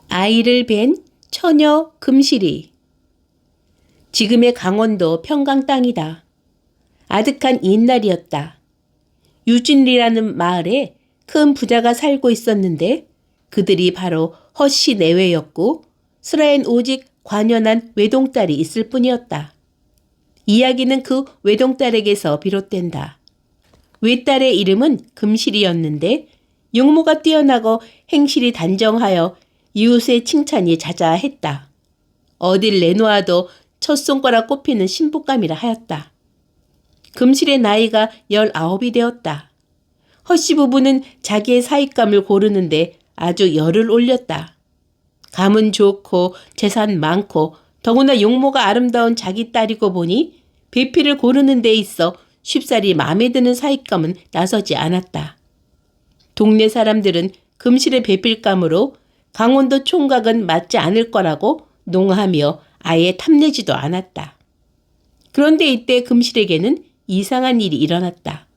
아이를 뵌 처녀 금실이. 지금의 강원도 평강 땅이다. 아득한 옛날이었다. 유진리라는 마을에 큰 부자가 살고 있었는데 그들이 바로 허씨 내외였고 슬아엔 오직 관연한 외동딸이 있을 뿐이었다. 이야기는 그 외동딸에게서 비롯된다. 외딸의 이름은 금실이었는데 용모가 뛰어나고 행실이 단정하여 이웃의 칭찬이 자자했다. 어딜 내놓아도 첫 손가락 꼽히는 신부감이라 하였다. 금실의 나이가 19이 되었다. 허씨 부부는 자기의 사윗감을 고르는데 아주 열을 올렸다. 감은 좋고 재산 많고 더구나 용모가 아름다운 자기 딸이고 보니 배필을 고르는 데 있어 쉽사리 마음에 드는 사윗감은 나서지 않았다. 동네 사람들은 금실의 배필감으로 강원도 총각은 맞지 않을 거라고 농하며 아예 탐내지도 않았다. 그런데 이때 금실에게는 이상한 일이 일어났다.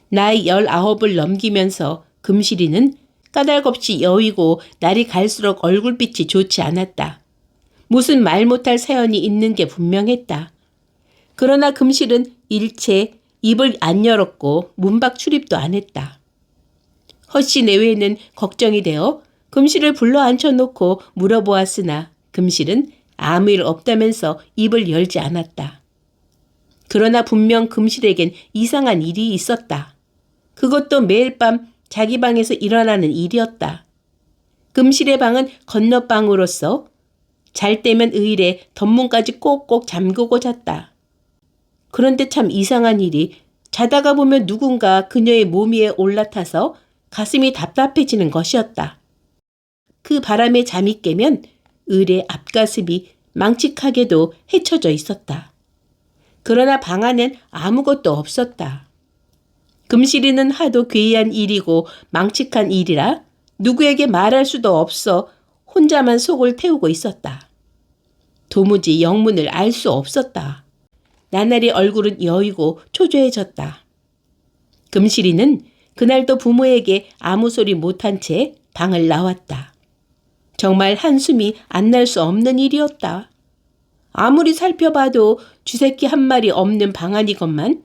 나이 19을 넘기면서 금실이는 까닭없이 여위고 날이 갈수록 얼굴빛이 좋지 않았다. 무슨 말 못할 사연이 있는 게 분명했다. 그러나 금실은 일체 입을 안 열었고 문밖 출입도 안 했다. 허씨 내외는 걱정이 되어 금실을 불러 앉혀놓고 물어보았으나 금실은 아무 일 없다면서 입을 열지 않았다. 그러나 분명 금실에겐 이상한 일이 있었다. 그것도 매일 밤 자기 방에서 일어나는 일이었다. 금실의 방은 건너방으로서 잘 때면 의일에 덧문까지 꼭꼭 잠그고 잤다. 그런데 참 이상한 일이 자다가 보면 누군가 그녀의 몸 위에 올라타서 가슴이 답답해지는 것이었다. 그 바람에 잠이 깨면 의일의 앞가슴이 망측하게도 헤쳐져 있었다. 그러나 방 안엔 아무것도 없었다. 금실이는 하도 괴이한 일이고 망측한 일이라 누구에게 말할 수도 없어 혼자만 속을 태우고 있었다. 도무지 영문을 알 수 없었다. 나날이 얼굴은 여이고 초조해졌다. 금실이는 그날도 부모에게 아무 소리 못한 채 방을 나왔다. 정말 한숨이 안 날 수 없는 일이었다. 아무리 살펴봐도 쥐새끼 한 마리 없는 방 안이건만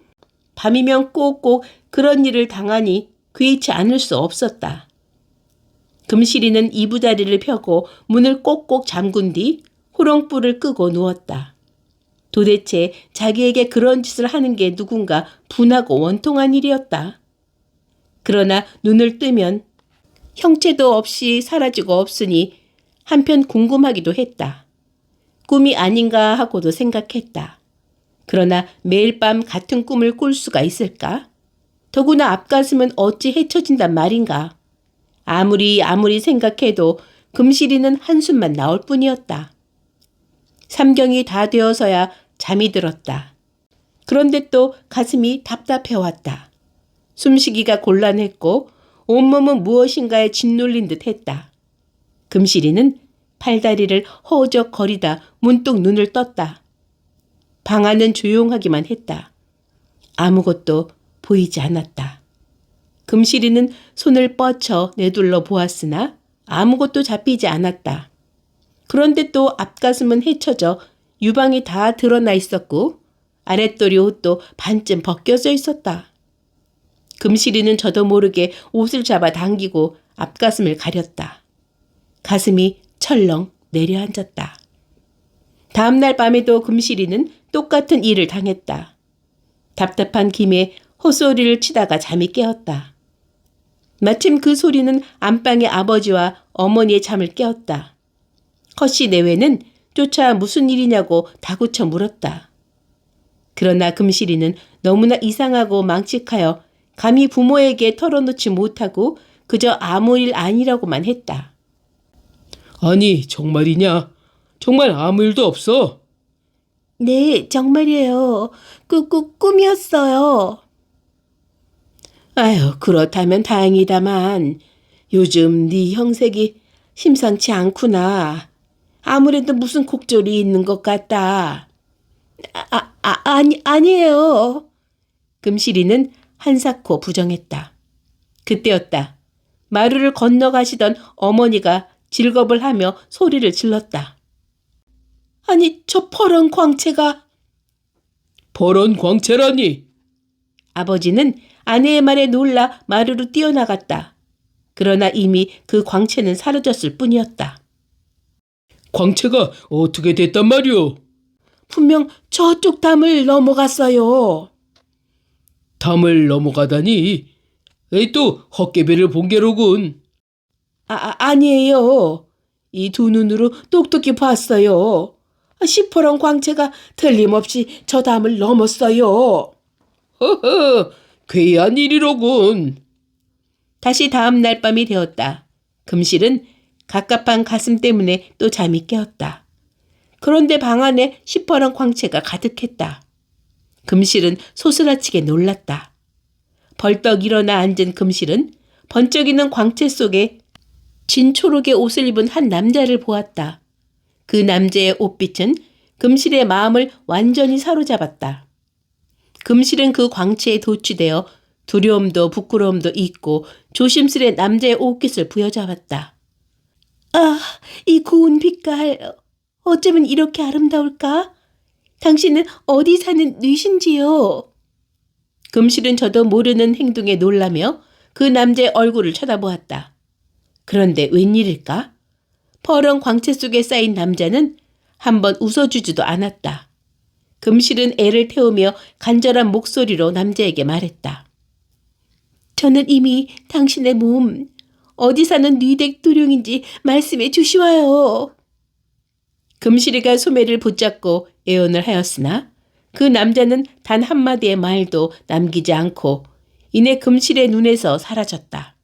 밤이면 꼭꼭 그런 일을 당하니 괴이치 않을 수 없었다. 금실이는 이부자리를 펴고 문을 꼭꼭 잠근 뒤 호롱불을 끄고 누웠다. 도대체 자기에게 그런 짓을 하는 게 누군가 분하고 원통한 일이었다. 그러나 눈을 뜨면 형체도 없이 사라지고 없으니 한편 궁금하기도 했다. 꿈이 아닌가 하고도 생각했다. 그러나 매일 밤 같은 꿈을 꿀 수가 있을까? 더구나 앞가슴은 어찌 헤쳐진단 말인가? 아무리 생각해도 금실이는 한숨만 나올 뿐이었다. 삼경이 다 되어서야 잠이 들었다. 그런데 또 가슴이 답답해왔다. 숨쉬기가 곤란했고 온몸은 무엇인가에 짓눌린 듯 했다. 금실이는 팔다리를 허우적거리다 문득 눈을 떴다. 방 안은 조용하기만 했다. 아무것도 보이지 않았다. 금실이는 손을 뻗쳐 내둘러 보았으나 아무것도 잡히지 않았다. 그런데 또 앞가슴은 헤쳐져 유방이 다 드러나 있었고 아랫도리 옷도 반쯤 벗겨져 있었다. 금실이는 저도 모르게 옷을 잡아 당기고 앞가슴을 가렸다. 가슴이 철렁 내려앉았다. 다음날 밤에도 금실이는 똑같은 일을 당했다. 답답한 김에 헛소리를 치다가 잠이 깨었다. 마침 그 소리는 안방의 아버지와 어머니의 잠을 깨웠다. 허씨 내외는 쫓아 무슨 일이냐고 다구쳐 물었다. 그러나 금실이는 너무나 이상하고 망측하여 감히 부모에게 털어놓지 못하고 그저 아무 일 아니라고만 했다. 아니, 정말이냐? 정말 아무 일도 없어? 네, 정말이에요. 꿈이었어요. 아유, 그렇다면 다행이다만 요즘 네 형색이 심상치 않구나. 아무래도 무슨 곡절이 있는 것 같다. 아니에요. 금실이는 한사코 부정했다. 그때였다. 마루를 건너가시던 어머니가 질겁을 하며 소리를 질렀다. 아니, 저 퍼런 광채가... 버런 광채라니. 아버지는 아내의 말에 놀라 마루로 뛰어나갔다. 그러나 이미 그 광채는 사라졌을 뿐이었다. 광채가 어떻게 됐단 말이오? 분명 저쪽 담을 넘어갔어요. 담을 넘어가다니. 에이, 또 헛개비를 본 게로군. 아니에요. 이 두 눈으로 똑똑히 봤어요. 시퍼런 광채가 틀림없이 저 담을 넘었어요. 허허, 괴이한 일이로군. 다시 다음 날 밤이 되었다. 금실은 갑갑한 가슴 때문에 또 잠이 깨었다. 그런데 방 안에 시퍼런 광채가 가득했다. 금실은 소스라치게 놀랐다. 벌떡 일어나 앉은 금실은 번쩍이는 광채 속에 진초록의 옷을 입은 한 남자를 보았다. 그 남자의 옷빛은 금실의 마음을 완전히 사로잡았다. 금실은 그 광채에 도취되어 두려움도 부끄러움도 잊고 조심스레 남자의 옷깃을 부여잡았다. 아, 이 고운 빛깔, 어쩌면 이렇게 아름다울까? 당신은 어디 사는 뉘신지요? 금실은 저도 모르는 행동에 놀라며 그 남자의 얼굴을 쳐다보았다. 그런데 웬일일까? 퍼런 광채 속에 쌓인 남자는 한번 웃어주지도 않았다. 금실은 애를 태우며 간절한 목소리로 남자에게 말했다. 저는 이미 당신의 몸, 어디 사는 뉘댁 도룡인지 말씀해 주시와요. 금실이가 소매를 붙잡고 애원을 하였으나 그 남자는 단 한마디의 말도 남기지 않고 이내 금실의 눈에서 사라졌다.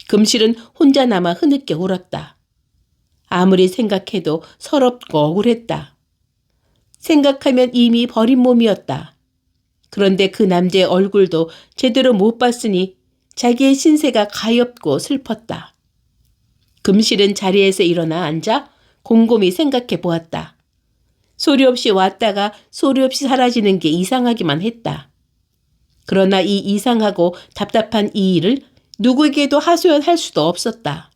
금실은 혼자 남아 흐느껴 울었다. 아무리 생각해도 서럽고 억울했다. 생각하면 이미 버린 몸이었다. 그런데 그 남자의 얼굴도 제대로 못 봤으니 자기의 신세가 가엾고 슬펐다. 금실은 자리에서 일어나 앉아 곰곰이 생각해 보았다. 소리 없이 왔다가 소리 없이 사라지는 게 이상하기만 했다. 그러나 이 이상하고 답답한 이 일을 누구에게도 하소연할 수도 없었다.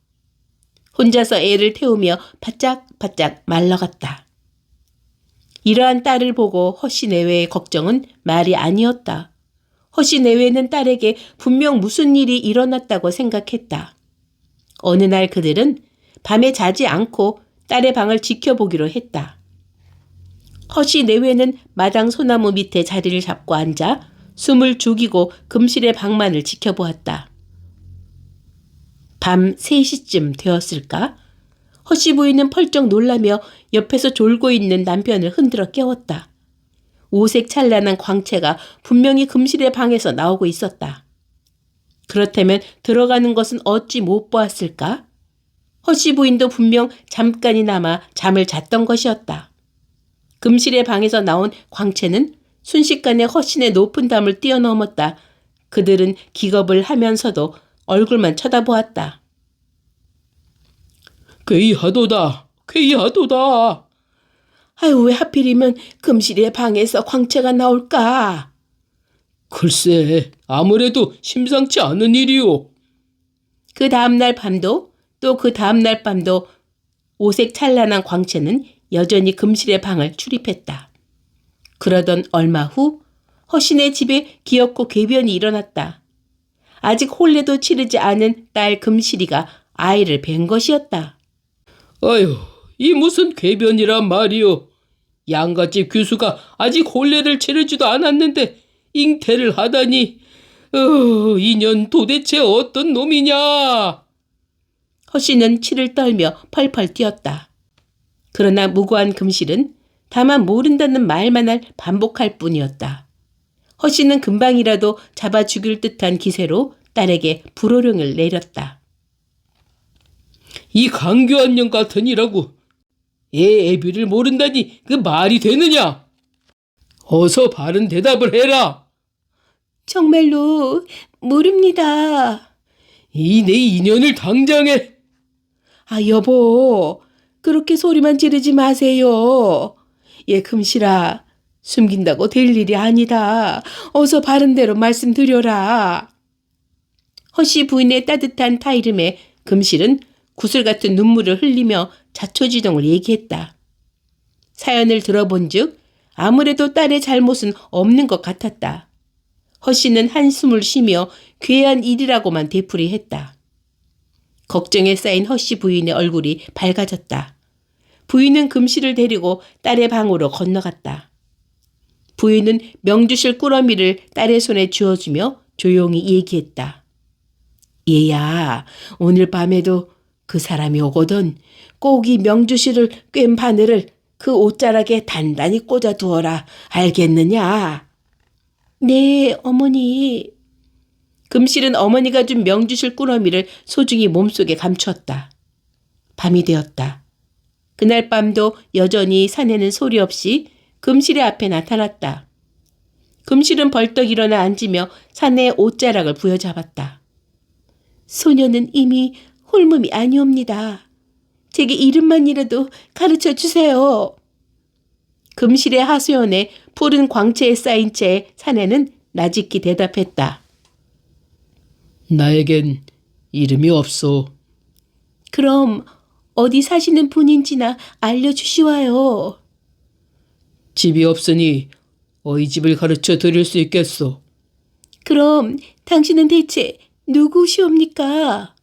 혼자서 애를 태우며 바짝바짝 말라갔다. 이러한 딸을 보고 허씨 내외의 걱정은 말이 아니었다. 허씨 내외는 딸에게 분명 무슨 일이 일어났다고 생각했다. 어느 날 그들은 밤에 자지 않고 딸의 방을 지켜보기로 했다. 허씨 내외는 마당 소나무 밑에 자리를 잡고 앉아 숨을 죽이고 금실의 방만을 지켜보았다. 밤 3시쯤 되었을까? 허씨 부인은 펄쩍 놀라며 옆에서 졸고 있는 남편을 흔들어 깨웠다. 오색 찬란한 광채가 분명히 금실의 방에서 나오고 있었다. 그렇다면 들어가는 것은 어찌 못 보았을까? 허씨 부인도 분명 잠깐이나마 잠을 잤던 것이었다. 금실의 방에서 나온 광채는 순식간에 허신의 높은 담을 뛰어넘었다. 그들은 기겁을 하면서도 얼굴만 쳐다보았다. 괴이하도다. 괴이하도다. 아유, 왜 하필이면 금실의 방에서 광채가 나올까? 글쎄, 아무래도 심상치 않은 일이오. 그 다음날 밤도 또 그 다음날 밤도 오색 찬란한 광채는 여전히 금실의 방을 출입했다. 그러던 얼마 후 허신의 집에 기어코 궤변이 일어났다. 아직 혼례도 치르지 않은 딸 금실이가 아이를 뵌 것이었다. 아유, 이 무슨 궤변이란 말이오. 양갓집 규수가 아직 혼례를 치르지도 않았는데 잉태를 하다니. 이년 도대체 어떤 놈이냐. 허씨는 치를 떨며 펄펄 뛰었다. 그러나 무고한 금실은 다만 모른다는 말만을 반복할 뿐이었다. 허씨는 금방이라도 잡아 죽일 듯한 기세로 딸에게 불호령을 내렸다. 이 강교한 년 같으니라고. 애비를 모른다니 그 말이 되느냐? 어서 바른 대답을 해라. 정말로 모릅니다. 이 내 인연을 당장에. 여보, 그렇게 소리만 지르지 마세요. 금실아, 숨긴다고 될 일이 아니다. 어서 바른 대로 말씀드려라. 허씨 부인의 따뜻한 타이름에 금실은 구슬 같은 눈물을 흘리며 자초지종을 얘기했다. 사연을 들어본 즉 아무래도 딸의 잘못은 없는 것 같았다. 허씨는 한숨을 쉬며 괴한 일이라고만 되풀이했다. 걱정에 쌓인 허씨 부인의 얼굴이 밝아졌다. 부인은 금실을 데리고 딸의 방으로 건너갔다. 부인은 명주실 꾸러미를 딸의 손에 쥐어주며 조용히 얘기했다. 얘야, 오늘 밤에도 그 사람이 오거든 꼭 이 명주실을 꿰은 바늘을 그 옷자락에 단단히 꽂아두어라. 알겠느냐? 네, 어머니. 금실은 어머니가 준 명주실 꾸러미를 소중히 몸속에 감추었다. 밤이 되었다. 그날 밤도 여전히 사내는 소리 없이 금실의 앞에 나타났다. 금실은 벌떡 일어나 앉으며 사내의 옷자락을 부여잡았다. 소녀는 이미 홀몸이 아니옵니다. 제게 이름만이라도 가르쳐 주세요. 금실의 하소연에 푸른 광채에 쌓인 채 사내는 나직히 대답했다. 나에겐 이름이 없소. 그럼 어디 사시는 분인지나 알려주시와요. 집이 없으니 어이 집을 가르쳐 드릴 수 있겠소. 그럼 당신은 대체 누구시옵니까?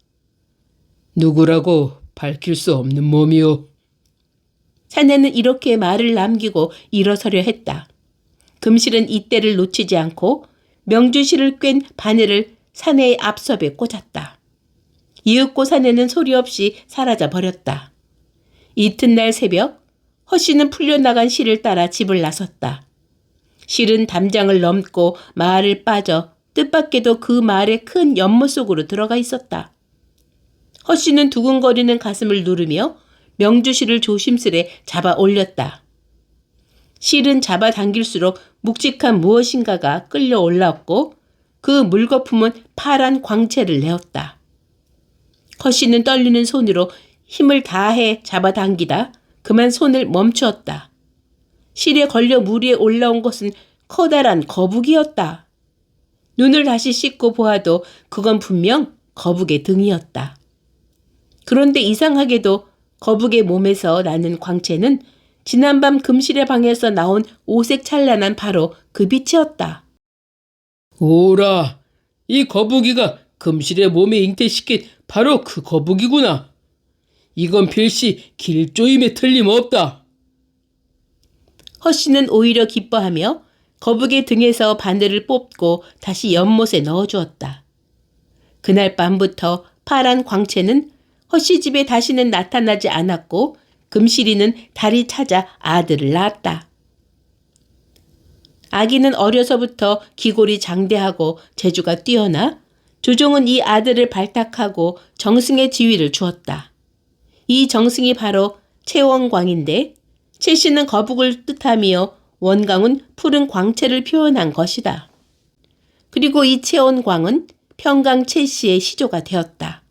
누구라고 밝힐 수 없는 몸이오. 사내는 이렇게 말을 남기고 일어서려 했다. 금실은 이때를 놓치지 않고 명주실을 꿰은 바늘을 사내의 앞섭에 꽂았다. 이윽고 사내는 소리 없이 사라져 버렸다. 이튿날 새벽 허씨는 풀려나간 실을 따라 집을 나섰다. 실은 담장을 넘고 마을을 빠져 뜻밖에도 그 마을의 큰 연못 속으로 들어가 있었다. 허씨는 두근거리는 가슴을 누르며 명주실을 조심스레 잡아 올렸다. 실은 잡아당길수록 묵직한 무엇인가가 끌려 올라왔고 그 물거품은 파란 광채를 내었다. 허씨는 떨리는 손으로 힘을 다해 잡아당기다 그만 손을 멈추었다. 실에 걸려 물 위에 올라온 것은 커다란 거북이였다. 눈을 다시 씻고 보아도 그건 분명 거북의 등이었다. 그런데 이상하게도 거북의 몸에서 나는 광채는 지난밤 금실의 방에서 나온 오색 찬란한 바로 그 빛이었다. 오라, 이 거북이가 금실의 몸에 잉태시킨 바로 그 거북이구나. 이건 필시 길조임에 틀림없다. 허씨는 오히려 기뻐하며 거북의 등에서 바늘을 뽑고 다시 연못에 넣어주었다. 그날 밤부터 파란 광채는 허씨 집에 다시는 나타나지 않았고 금실이는 달이 찾아 아들을 낳았다. 아기는 어려서부터 기골이 장대하고 재주가 뛰어나 조종은 이 아들을 발탁하고 정승의 지위를 주었다. 이 정승이 바로 채원광인데 채씨는 거북을 뜻하며 원광은 푸른 광채를 표현한 것이다. 그리고 이 채원광은 평강 채씨의 시조가 되었다.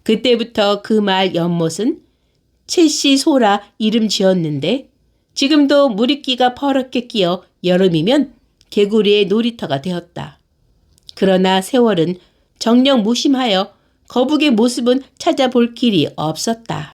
그때부터 그 마을 연못은 채씨 소라 이름 지었는데 지금도 무리끼가 퍼렇게 끼어 여름이면 개구리의 놀이터가 되었다. 그러나 세월은 정녕 무심하여 거북의 모습은 찾아볼 길이 없었다.